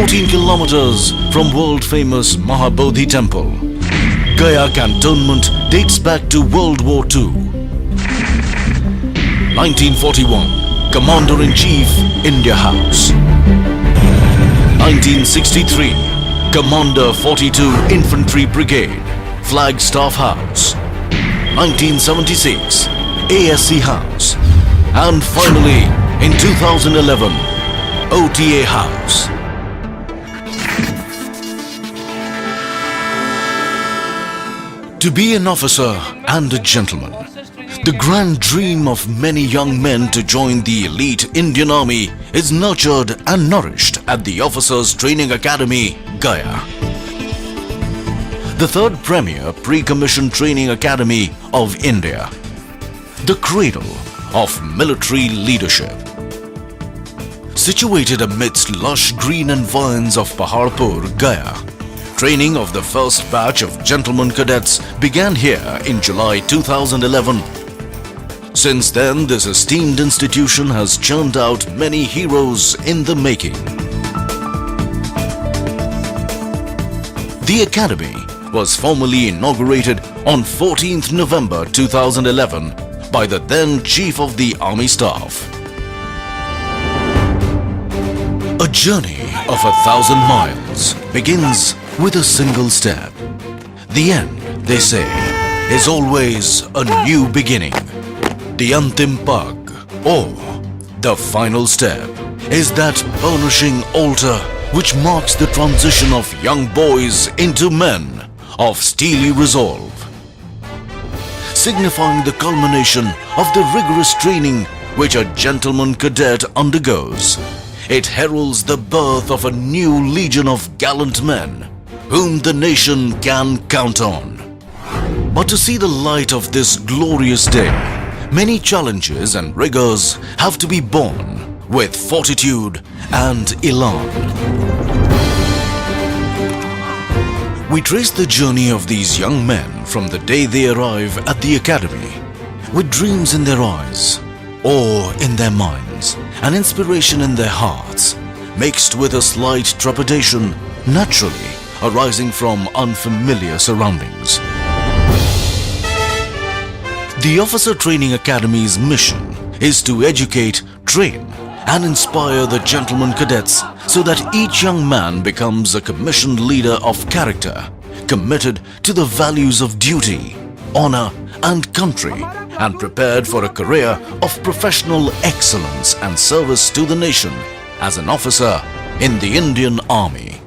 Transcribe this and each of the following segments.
14 kilometers from world-famous Mahabodhi Temple. Gaya cantonment dates back to World War II. 1941, Commander-in-Chief, India House. 1963, Commander 42 Infantry Brigade, Flagstaff House. 1976, ASC House. And finally, in 2011, OTA House. To be an officer and a gentleman, the grand dream of many young men to join the elite Indian Army is nurtured and nourished at the Officers Training Academy, Gaya. The third premier pre-commissioned training academy of India. The cradle of military leadership. Situated amidst lush green environs of Paharpur, Gaya, training of the first batch of gentlemen cadets began here in July 2011. Since then, this esteemed institution has churned out many heroes in the making. The academy was formally inaugurated on 14th November 2011 by the then Chief of the Army Staff. A journey of 1,000 miles begins with a single step. The end, they say, is always a new beginning. The Antim Pag, or the final step, is that burnishing altar which marks the transition of young boys into men of steely resolve. Signifying the culmination of the rigorous training which a gentleman cadet undergoes, it heralds the birth of a new legion of gallant men whom the nation can count on. But to see the light of this glorious day, many challenges and rigors have to be borne with fortitude and elan. We trace the journey of these young men from the day they arrive at the academy, with dreams in their eyes, awe in their minds, and inspiration in their hearts, mixed with a slight trepidation naturally arising from unfamiliar surroundings. The Officer Training Academy's mission is to educate, train, and inspire the gentlemen cadets so that each young man becomes a commissioned leader of character, committed to the values of duty, honor, and country, and prepared for a career of professional excellence and service to the nation as an officer in the Indian Army.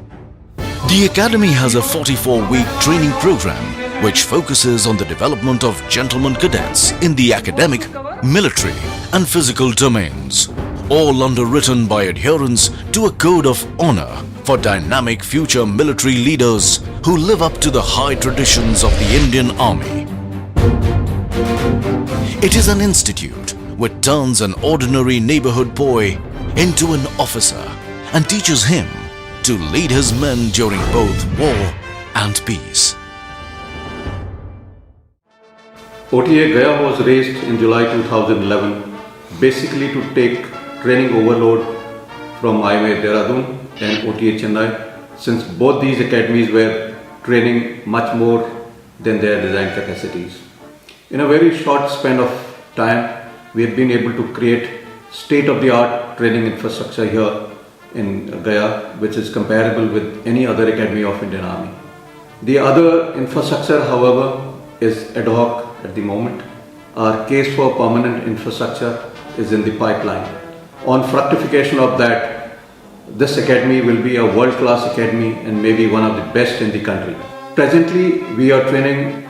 The Academy has a 44-week training program which focuses on the development of gentlemen cadets in the academic, military, and physical domains, all underwritten by adherence to a code of honor for dynamic future military leaders who live up to the high traditions of the Indian Army. It is an institute which turns an ordinary neighborhood boy into an officer and teaches him to lead his men during both war and peace. OTA Gaya was raised in July 2011 basically to take training overload from IMA and OTA Chennai, since both these academies were training much more than their design capacities. In a very short span of time, we have been able to create state-of-the-art training infrastructure here in Gaya, which is comparable with any other academy of Indian Army. The other infrastructure, however, is ad hoc at the moment. Our case for permanent infrastructure is in the pipeline. On fructification of that, this academy will be a world-class academy and maybe one of the best in the country. Presently, we are training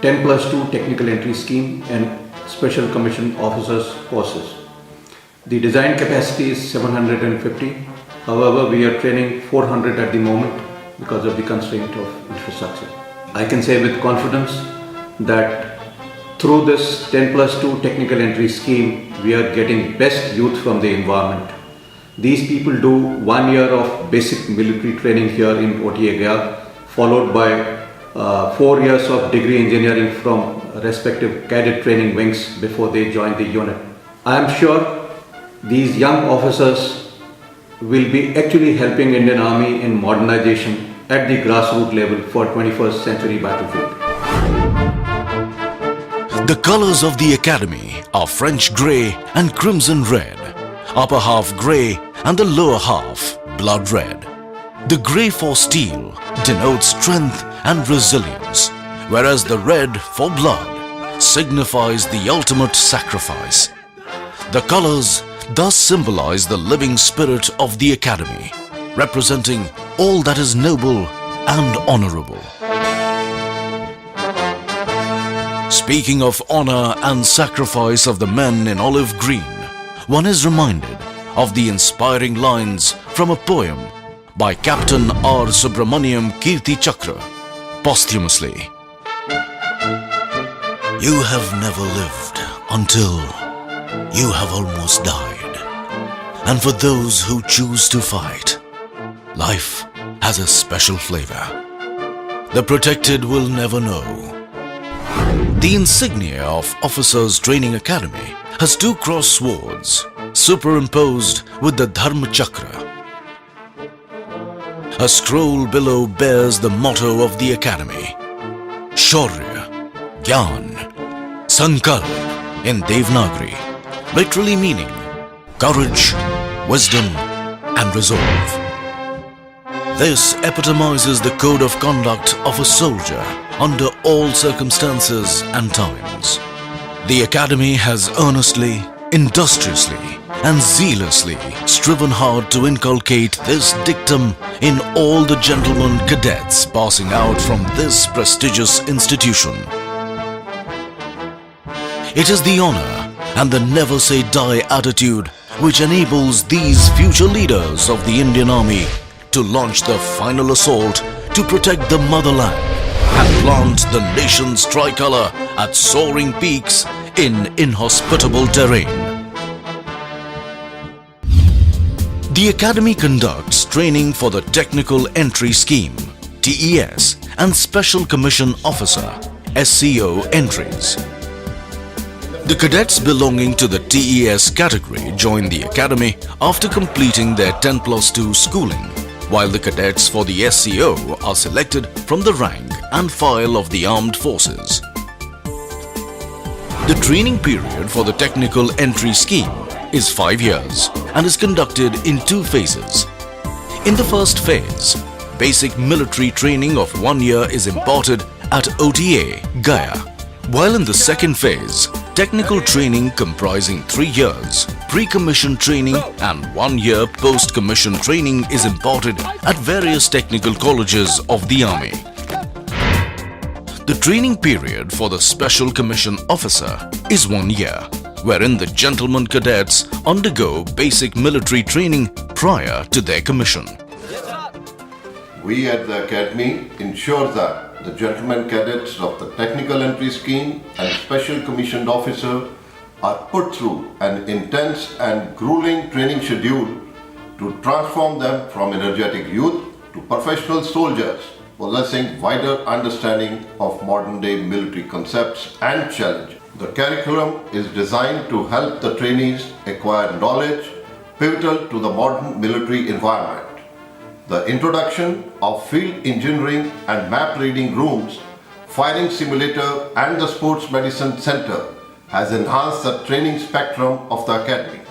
10+2 technical entry scheme and special commissioned officers courses. The design capacity is 750. However, we are training 400 at the moment because of the constraint of infrastructure. I can say with confidence that through this 10+2 technical entry scheme, we are getting best youth from the environment. These people do 1 year of basic military training here in OTA Gaya, followed by 4 years of degree engineering from respective cadet training wings before they join the unit. I am sure these young officers will be actually helping Indian Army in modernization at the grassroots level for 21st century battlefield. The colors of the academy are French grey and crimson red, upper half grey and the lower half blood red. The grey for steel denotes strength and resilience, whereas the red for blood signifies the ultimate sacrifice. The colors thus symbolize the living spirit of the academy, representing all that is noble and honorable. Speaking of honor and sacrifice of the men in olive green, one is reminded of the inspiring lines from a poem by Captain R. Subramaniam Kirti Chakra, posthumously. You have never lived until you have almost died. And for those who choose to fight, life has a special flavor. The protected will never know. The insignia of Officers Training Academy has two cross swords superimposed with the Dharma Chakra. A scroll below bears the motto of the academy, Shaurya, Gyan, Sankalp in Devanagari, literally meaning courage, wisdom and resolve. This epitomizes the code of conduct of a soldier under all circumstances and times. The academy has earnestly, industriously and zealously striven hard to inculcate this dictum in all the gentlemen cadets passing out from this prestigious institution. It is the honor and the never say die attitude which enables these future leaders of the Indian Army to launch the final assault to protect the motherland and plant the nation's tricolor at soaring peaks in inhospitable terrain. The Academy conducts training for the Technical Entry Scheme, TES, and Special Commission Officer, SCO entries. The cadets belonging to the TES category join the Academy after completing their 10+2 schooling, while the cadets for the SCO are selected from the rank and file of the armed forces. The training period for the Technical Entry Scheme is 5 years and is conducted in 2 phases. In the first phase, basic military training of 1 year is imparted at OTA, Gaya, while in the second phase, technical training comprising 3 years, pre-commission training and 1 year post-commission training is imparted at various technical colleges of the Army. The training period for the Special Commission Officer is 1 year, wherein the gentlemen cadets undergo basic military training prior to their commission. We at the Academy ensure that the gentlemen cadets of the Technical Entry Scheme and Special Commissioned Officer are put through an intense and grueling training schedule to transform them from energetic youth to professional soldiers possessing wider understanding of modern-day military concepts and challenges. The curriculum is designed to help the trainees acquire knowledge pivotal to the modern military environment. The introduction of field engineering and map reading rooms, firing simulator and the sports medicine center has enhanced the training spectrum of the Academy.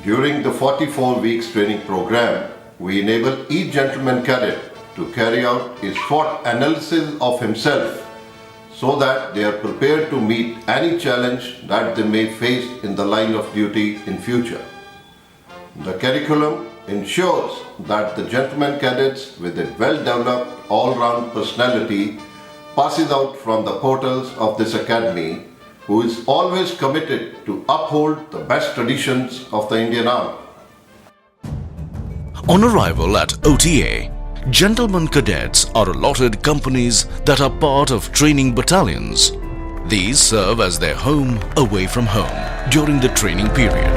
During the 44 weeks training program, we enable each gentleman cadet to carry out a SWOT analysis of himself so that they are prepared to meet any challenge that they may face in the line of duty in future. The curriculum ensures that the gentleman cadets with a well-developed all-round personality passes out from the portals of this academy, who is always committed to uphold the best traditions of the Indian Army. On arrival at OTA, gentlemen cadets are allotted companies that are part of training battalions. These serve as their home away from home during the training period.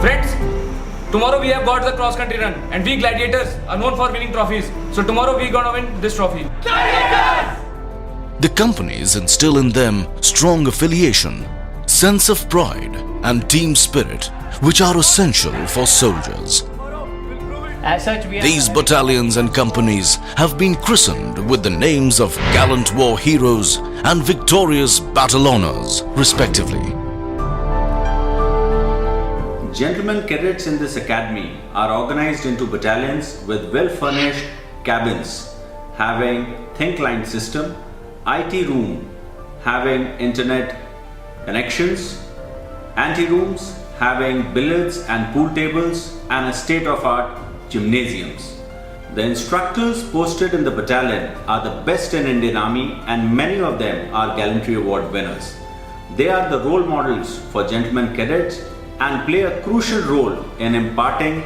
Friends, tomorrow we have got the cross country run and we gladiators are known for winning trophies. So tomorrow we gonna win this trophy. Gladiators! The companies instill in them strong affiliation, sense of pride and team spirit which are essential for soldiers. As such, These battalions and companies have been christened with the names of gallant war heroes and victorious battle honors, respectively. Gentlemen cadets in this academy are organized into battalions with well-furnished cabins, having think-line system, IT room, having internet connections, ante-rooms, having billiards and pool tables, and a state-of-art gymnasiums. The instructors posted in the battalion are the best in Indian Army, and many of them are Gallantry Award winners. They are the role models for gentlemen cadets and play a crucial role in imparting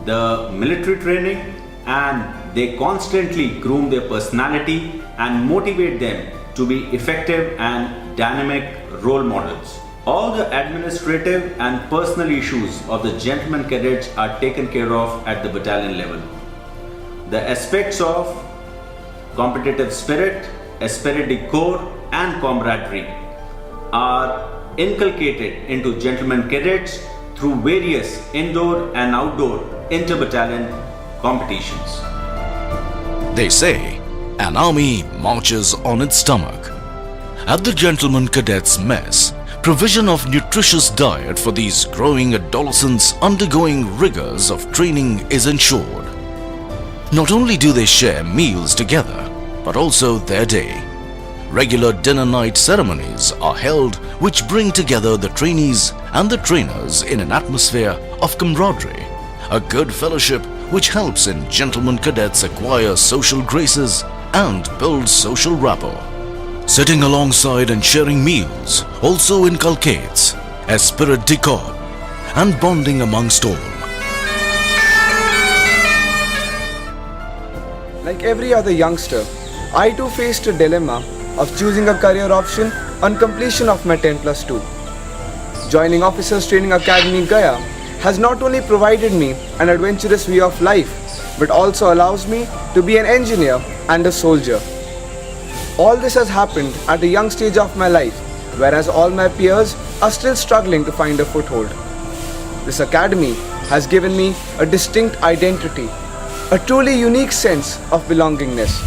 the military training, and they constantly groom their personality and motivate them to be effective and dynamic role models. All the administrative and personal issues of the gentlemen cadets are taken care of at the battalion level. The aspects of competitive spirit, esprit de corps, and camaraderie are inculcated into gentlemen cadets through various indoor and outdoor inter-battalion competitions. They say an army marches on its stomach. At the Gentlemen Cadets Mess, provision of nutritious diet for these growing adolescents undergoing rigors of training is ensured. Not only do they share meals together, but also their day. Regular dinner night ceremonies are held which bring together the trainees and the trainers in an atmosphere of camaraderie, a good fellowship which helps in gentlemen cadets acquire social graces and build social rapport. Sitting alongside and sharing meals also inculcates esprit de corps and bonding amongst all. Like every other youngster, I too faced a dilemma of choosing a career option on completion of my 10+2. Joining Officers Training Academy Gaya has not only provided me an adventurous way of life, but also allows me to be an engineer and a soldier. All this has happened at a young stage of my life, whereas all my peers are still struggling to find a foothold. This academy has given me a distinct identity, a truly unique sense of belongingness.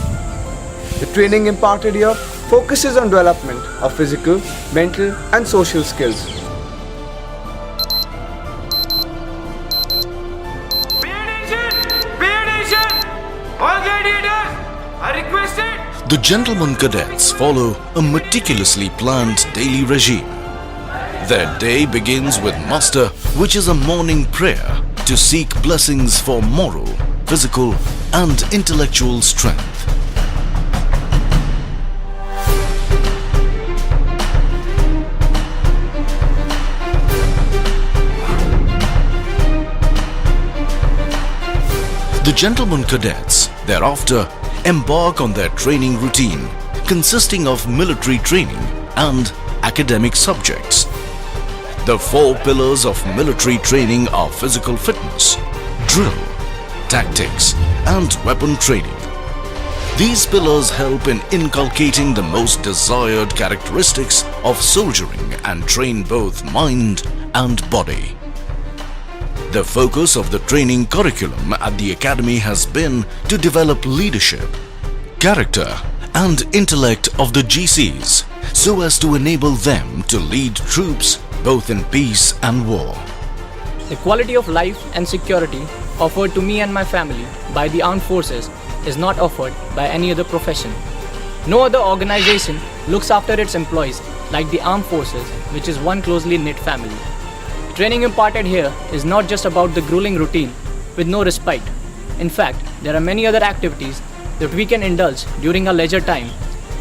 The training imparted here focuses on development of physical, mental, and social skills. All gladiators are requested. The gentlemen cadets follow a meticulously planned daily regime. Their day begins with muster, which is a morning prayer to seek blessings for moral, physical, and intellectual strength. The gentlemen cadets thereafter embark on their training routine consisting of military training and academic subjects. The 4 pillars of military training are physical fitness, drill, tactics, and weapon training. These pillars help in inculcating the most desired characteristics of soldiering and train both mind and body. The focus of the training curriculum at the academy has been to develop leadership, character, and intellect of the GCs so as to enable them to lead troops both in peace and war. The quality of life and security offered to me and my family by the armed forces is not offered by any other profession. No other organization looks after its employees like the armed forces, which is one closely knit family. Training imparted here is not just about the grueling routine with no respite. In fact, there are many other activities that we can indulge during our leisure time,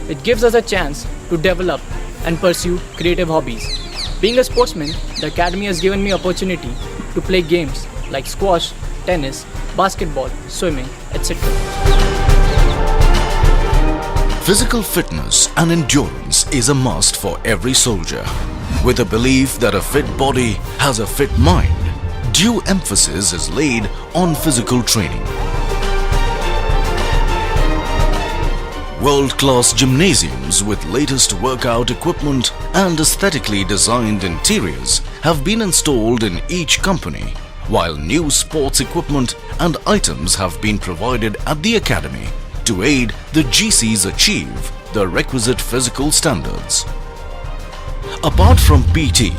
which gives us a chance to develop and pursue creative hobbies. Being a sportsman, the academy has given me opportunity to play games like squash, tennis, basketball, swimming, etc. Physical fitness and endurance is a must for every soldier. With a belief that a fit body has a fit mind, due emphasis is laid on physical training. World-class gymnasiums with latest workout equipment and aesthetically designed interiors have been installed in each company, while new sports equipment and items have been provided at the academy to aid the GCs achieve the requisite physical standards. Apart from PT,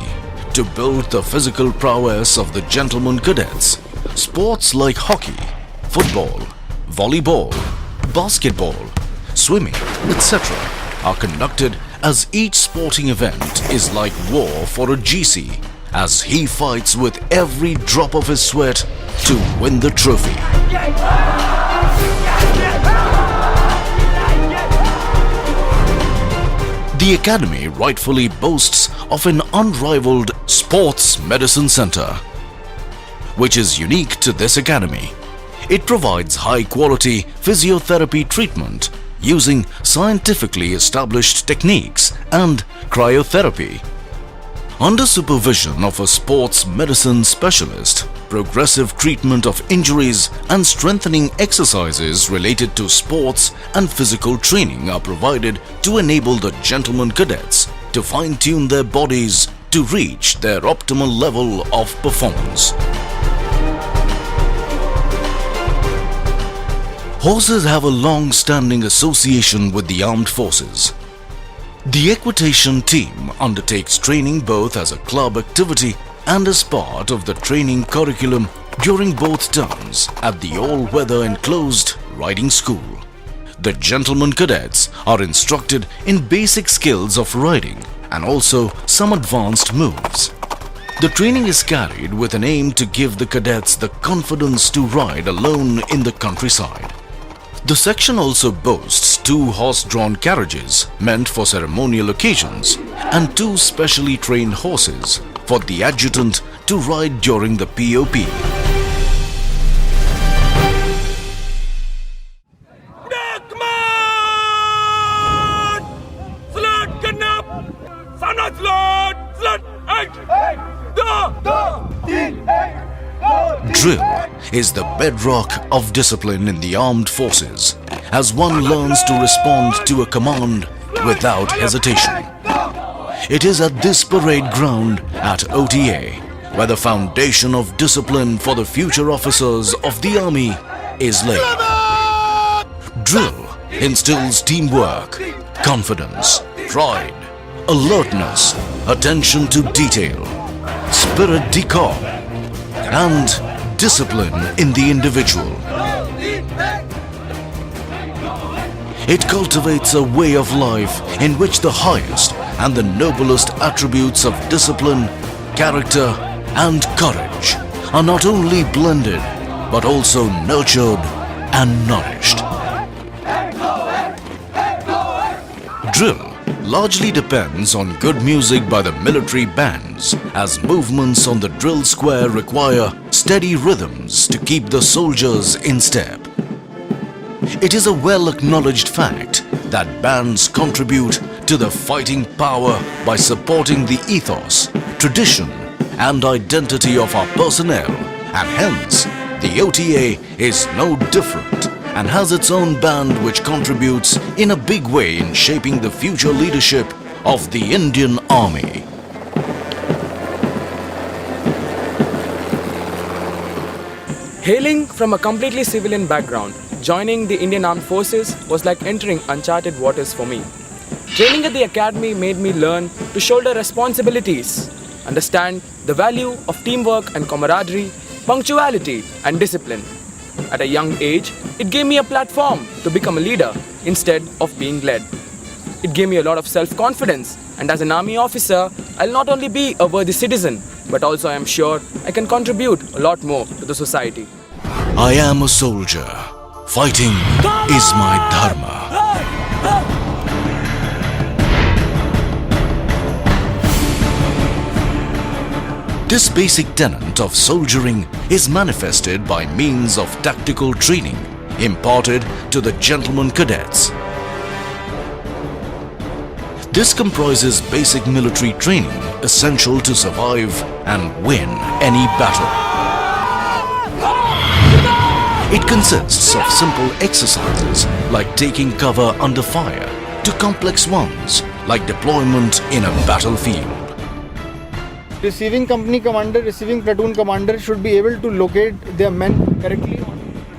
to build the physical prowess of the gentlemen cadets, sports like hockey, football, volleyball, basketball, swimming, etc. are conducted, as each sporting event is like war for a GC, as he fights with every drop of his sweat to win the trophy. The academy rightfully boasts of an unrivaled sports medicine center, which is unique to this academy. It provides high-quality physiotherapy treatment using scientifically established techniques and cryotherapy. Under supervision of a sports medicine specialist, progressive treatment of injuries and strengthening exercises related to sports and physical training are provided to enable the gentlemen cadets to fine-tune their bodies to reach their optimal level of performance. Horses have a long-standing association with the armed forces. The equitation team undertakes training both as a club activity and as part of the training curriculum during both terms at the all-weather enclosed riding school. The gentlemen cadets are instructed in basic skills of riding and also some advanced moves. The training is carried with an aim to give the cadets the confidence to ride alone in the countryside. The section also boasts 2 horse-drawn carriages meant for ceremonial occasions and 2 specially trained horses for the adjutant to ride during the POP. Drill is the bedrock of discipline in the armed forces, as one learns to respond to a command without hesitation. It is at this parade ground at OTA where the foundation of discipline for the future officers of the army is laid. Drill instills teamwork, confidence, pride, alertness, attention to detail, spirit de corps, and discipline in the individual. It cultivates a way of life in which the highest and the noblest attributes of discipline, character, and courage are not only blended but also nurtured and nourished. Drill largely depends on good music by the military bands, as movements on the drill square require steady rhythms to keep the soldiers in step. It is a well-acknowledged fact that bands contribute to the fighting power by supporting the ethos, tradition, and identity of our personnel, and hence the OTA is no different and has its own band which contributes in a big way in shaping the future leadership of the Indian Army. Hailing from a completely civilian background, joining the Indian Armed Forces was like entering uncharted waters for me. Training at the academy made me learn to shoulder responsibilities, understand the value of teamwork and camaraderie, punctuality and discipline. At a young age, it gave me a platform to become a leader instead of being led. It gave me a lot of self-confidence, and as an army officer, I'll not only be a worthy citizen, but also I am sure I can contribute a lot more to the society. I am a soldier. Fighting is my dharma. This basic tenet of soldiering is manifested by means of tactical training imparted to the gentlemen cadets. This comprises basic military training essential to survive and win any battle. It consists of simple exercises like taking cover under fire to complex ones like deployment in a battlefield. Receiving company commander, receiving platoon commander should be able to locate their men correctly.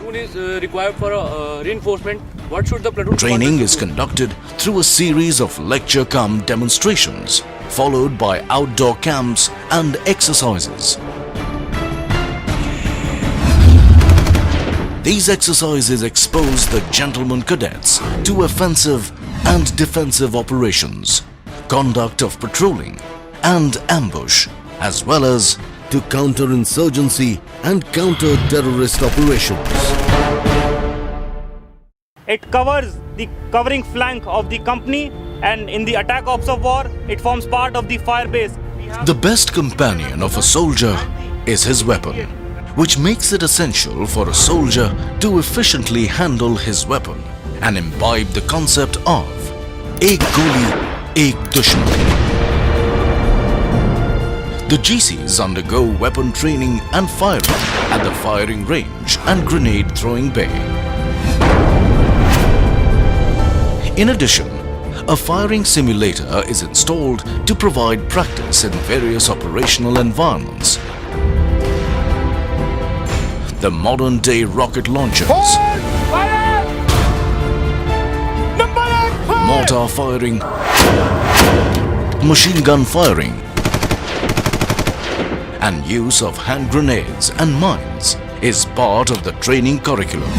Platoon is required for reinforcement. What should the platoon Training commander is do? conducted through a series of lecture-cum demonstrations, followed by outdoor camps and exercises. These exercises expose the gentlemen cadets to offensive and defensive operations, conduct of patrolling and ambush, as well as to counter-insurgency and counter-terrorist operations. It covers the covering flank of the company, and in the attack ops of war, it forms part of the fire base. The best companion of a soldier is his weapon, which makes it essential for a soldier to efficiently handle his weapon and imbibe the concept of Ek Goli, Ek Dushman. The GCs undergo weapon training and firing at the firing range and grenade throwing bay. In addition, a firing simulator is installed to provide practice in various operational environments. The modern-day rocket launchers, mortar firing, machine gun firing, and use of hand grenades and mines is part of the training curriculum.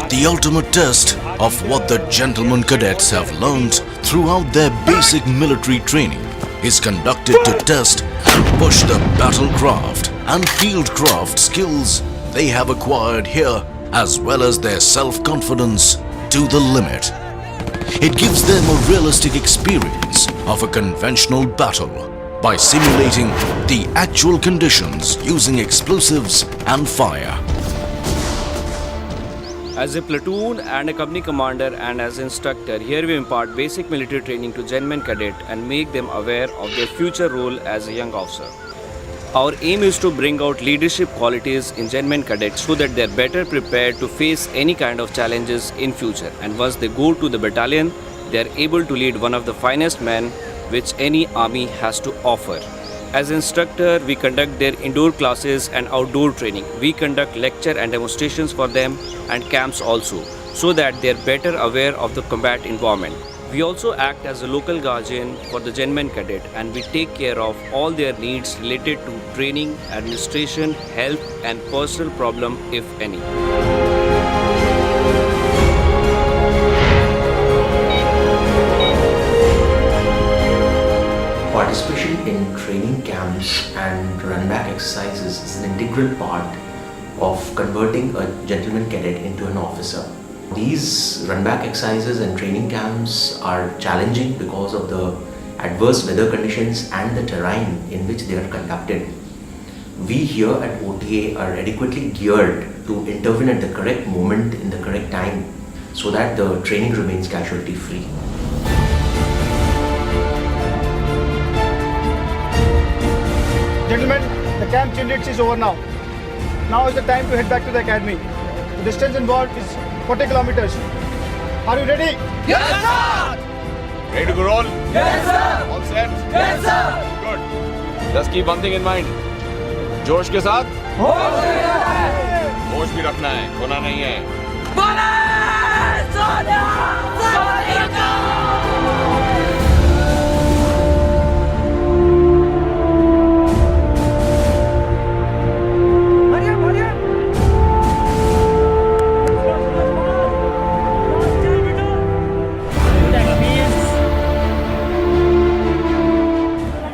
The ultimate test of what the gentlemen cadets have learned throughout their basic military training is conducted to test and push the battlecraft and fieldcraft skills they have acquired here, as well as their self-confidence, to the limit. It gives them a realistic experience of a conventional battle by simulating the actual conditions using explosives and fire. As a platoon and a company commander and as instructor, here we impart basic military training to gentlemen cadet and make them aware of their future role as a young officer. Our aim is to bring out leadership qualities in gentlemen cadets so that they are better prepared to face any kind of challenges in future, and once they go to the battalion, they are able to lead one of the finest men which any army has to offer. As instructor, we conduct their indoor classes and outdoor training. We conduct lecture and demonstrations for them and camps also, so that they are better aware of the combat environment. We also act as a local guardian for the gentlemen cadet, and we take care of all their needs related to training, administration, health and personal problem if any. Participation in training camps and run-back exercises is an integral part of converting a gentleman cadet into an officer. These run-back exercises and training camps are challenging because of the adverse weather conditions and the terrain in which they are conducted. We here at OTA are adequately geared to intervene at the correct moment in the correct time so that the training remains casualty-free. Gentlemen, the camp change is over now. Now is the time to head back to the academy. The distance involved is 40 kilometers. Are you ready? Yes, sir! Ready to go roll? Yes, sir! All set? Yes, sir! Good. Just keep one thing in mind. जोश के साथ होश भी रखना है, खोना नहीं है.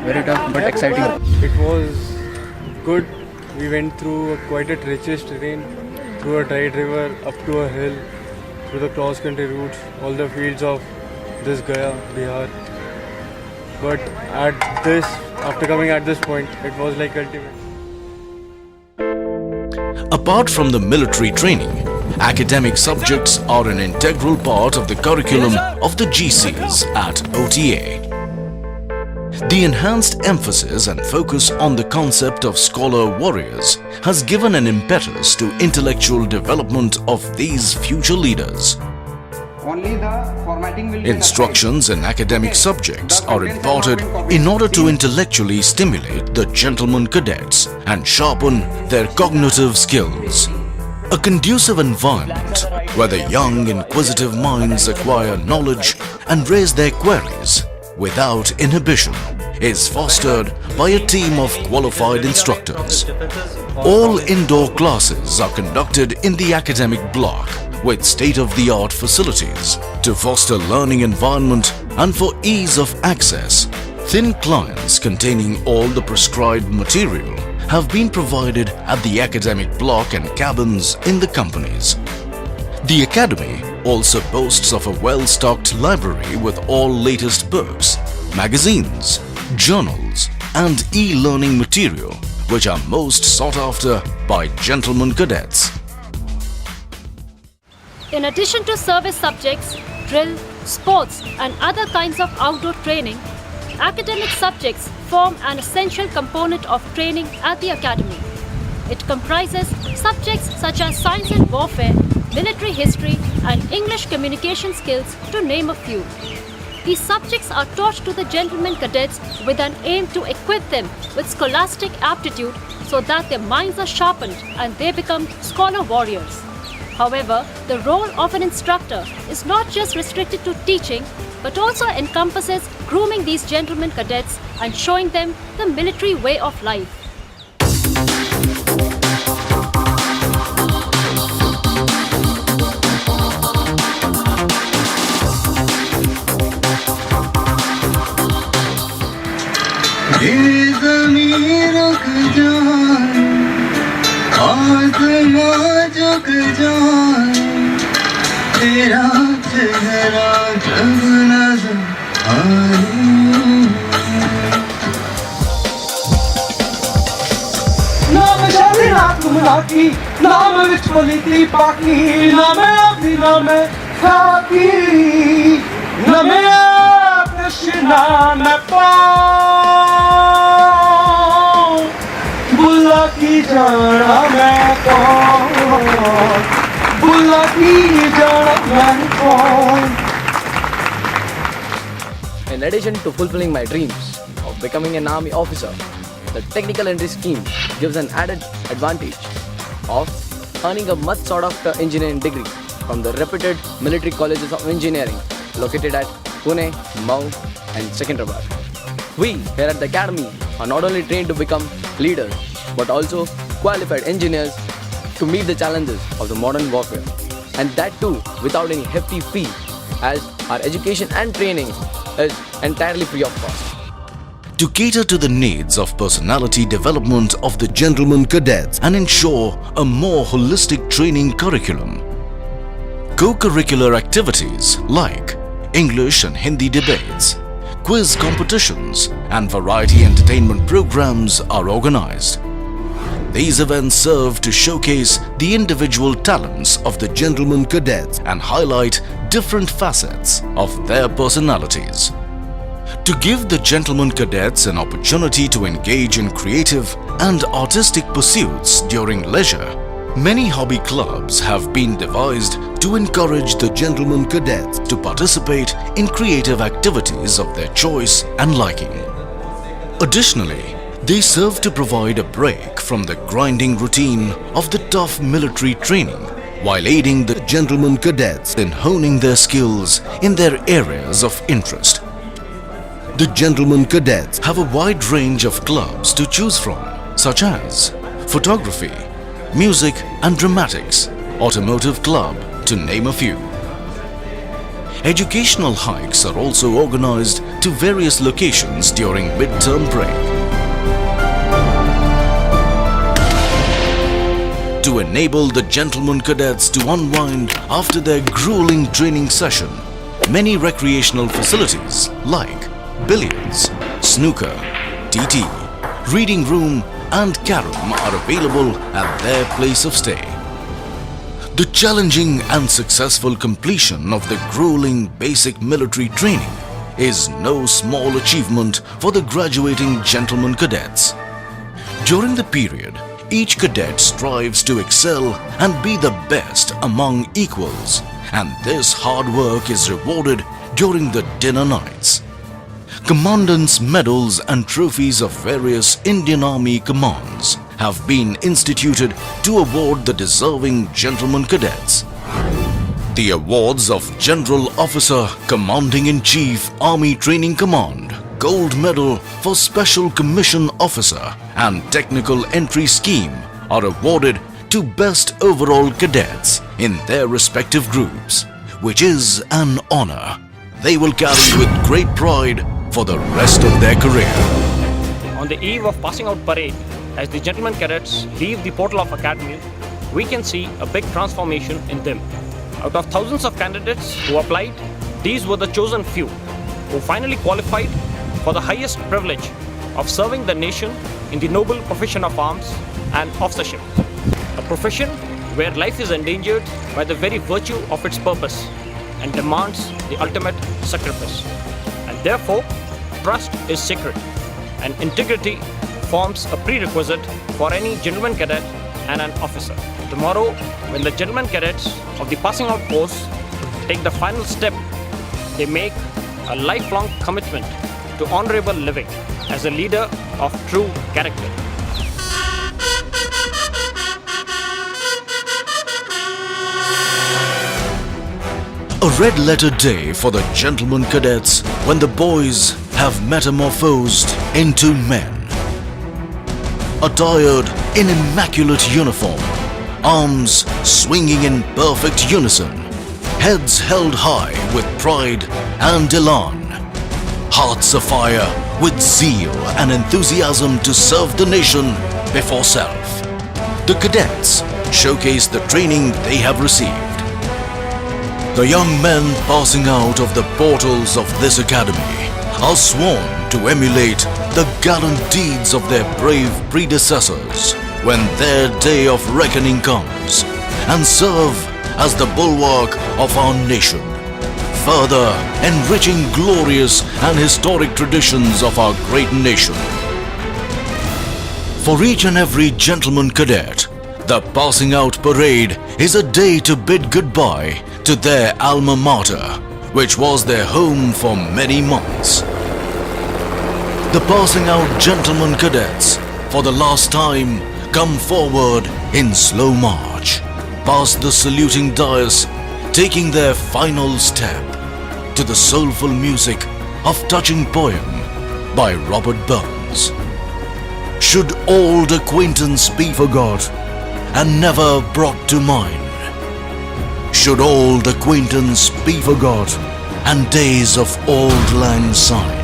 Very tough but exciting. It was good. We went through quite a treacherous terrain, through a tight river, up to a hill, through the cross-country routes, all the fields of this Gaya, Bihar. But after coming at this point, it was like ultimate. Apart from the military training, academic subjects are an integral part of the curriculum of the GCs at OTA. The enhanced emphasis and focus on the concept of scholar warriors has given an impetus to intellectual development of these future leaders. Only the formatting will be Instructions in academic subjects are imparted in order to intellectually stimulate the gentlemen cadets and sharpen their cognitive skills. A conducive environment where the young inquisitive minds acquire knowledge and raise their queries without inhibition is fostered by a team of qualified instructors. All indoor classes are conducted in the academic block with state-of-the-art facilities to foster learning environment and for ease of access. Thin clients containing all the prescribed material have been provided at the academic block and cabins in the companies. The academy also boasts of a well-stocked library with all latest books, magazines, journals and e-learning material which are most sought after by gentlemen cadets. In addition to service subjects, drill, sports and other kinds of outdoor training, academic subjects form an essential component of training at the academy. It comprises subjects such as science and warfare, military history and English communication skills to name a few. These subjects are taught to the gentlemen cadets with an aim to equip them with scholastic aptitude so that their minds are sharpened and they become scholar warriors. However, the role of an instructor is not just restricted to teaching, but also encompasses grooming these gentlemen cadets and showing them the military way of life. नाम विच पलीती पाकी नाम अपनी नाम खाकी नाम कृष्णा मैं पाऊं बुला की जाना मैं कौन बुला की जाना मैं कौन. In addition to fulfilling my dreams of becoming an army officer, the technical entry scheme gives an added advantage of earning a much sought after engineering degree from the reputed military colleges of engineering located at Pune, Mau and Secunderabad. We here at the academy are not only trained to become leaders but also qualified engineers to meet the challenges of the modern warfare, and that too without any hefty fee, as our education and training is entirely free of cost. To cater to the needs of personality development of the gentlemen cadets and ensure a more holistic training curriculum, co-curricular activities like English and Hindi debates, quiz competitions and variety entertainment programs are organized. These events serve to showcase the individual talents of the gentlemen cadets and highlight different facets of their personalities. To give the gentlemen cadets an opportunity to engage in creative and artistic pursuits during leisure, many hobby clubs have been devised to encourage the gentlemen cadets to participate in creative activities of their choice and liking. Additionally, they serve to provide a break from the grinding routine of the tough military training while aiding the gentlemen cadets in honing their skills in their areas of interest. The gentlemen cadets have a wide range of clubs to choose from, such as photography, music and dramatics, automotive club, to name a few. Educational hikes are also organized to various locations during mid-term break. To enable the gentlemen cadets to unwind after their grueling training session, many recreational facilities like billiards, snooker, TT, reading room and carom are available at their place of stay. The challenging and successful completion of the grueling basic military training is no small achievement for the graduating gentlemen cadets. During the period, each cadet strives to excel and be the best among equals, and this hard work is rewarded during the dinner nights. Commandants' medals and trophies of various Indian Army commands have been instituted to award the deserving gentlemen cadets. The awards of General Officer Commanding-in-Chief Army Training Command, Gold Medal for Special Commission Officer and Technical Entry Scheme are awarded to Best Overall Cadets in their respective groups, which is an honor they will carry with great pride for the rest of their career. On the eve of passing out parade, as the gentlemen cadets leave the portal of academy, we can see a big transformation in them. Out of thousands of candidates who applied, these were the chosen few who finally qualified for the highest privilege of serving the nation in the noble profession of arms and officership. A profession where life is endangered by the very virtue of its purpose and demands the ultimate sacrifice. And therefore, trust is sacred and integrity forms a prerequisite for any gentleman cadet and an officer. Tomorrow, when the gentlemen cadets of the passing out course take the final step, they make a lifelong commitment to honorable living as a leader of true character. A red-letter day for the gentlemen cadets when the boys have metamorphosed into men. Attired in immaculate uniform, arms swinging in perfect unison, heads held high with pride and elan, hearts afire with zeal and enthusiasm to serve the nation before self. The cadets showcase the training they have received. The young men passing out of the portals of this academy are sworn to emulate the gallant deeds of their brave predecessors when their day of reckoning comes and serve as the bulwark of our nation, further enriching glorious and historic traditions of our great nation. For each and every gentleman cadet, the passing out parade is a day to bid goodbye to their alma mater, which was their home for many months. The passing out gentlemen cadets, for the last time, come forward in slow march, past the saluting dais, taking their final step to the soulful music of touching poem by Robert Burns. Should old acquaintance be forgot and never brought to mind? Should old acquaintance be forgot and days of old lang syne?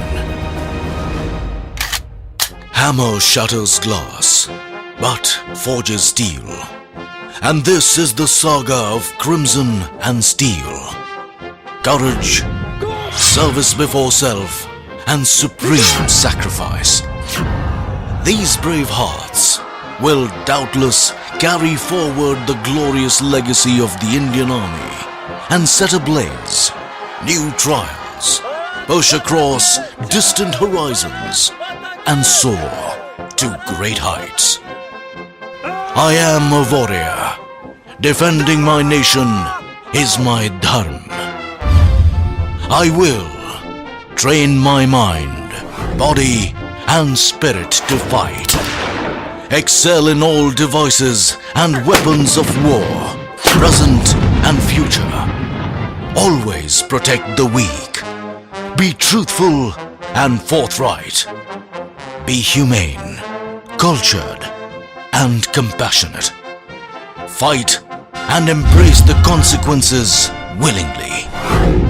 Hammer shatters glass, but forges steel. And this is the saga of crimson and steel. Courage, service before self, and supreme sacrifice. These brave hearts will doubtless carry forward the glorious legacy of the Indian Army and set ablaze new trials, push across distant horizons, and soar to great heights. I am a warrior. Defending my nation is my dharma. I will train my mind, body, and spirit to fight. Excel in all devices and weapons of war, present and future. Always protect the weak. Be truthful and forthright. Be humane, cultured, and compassionate. Fight and embrace the consequences willingly.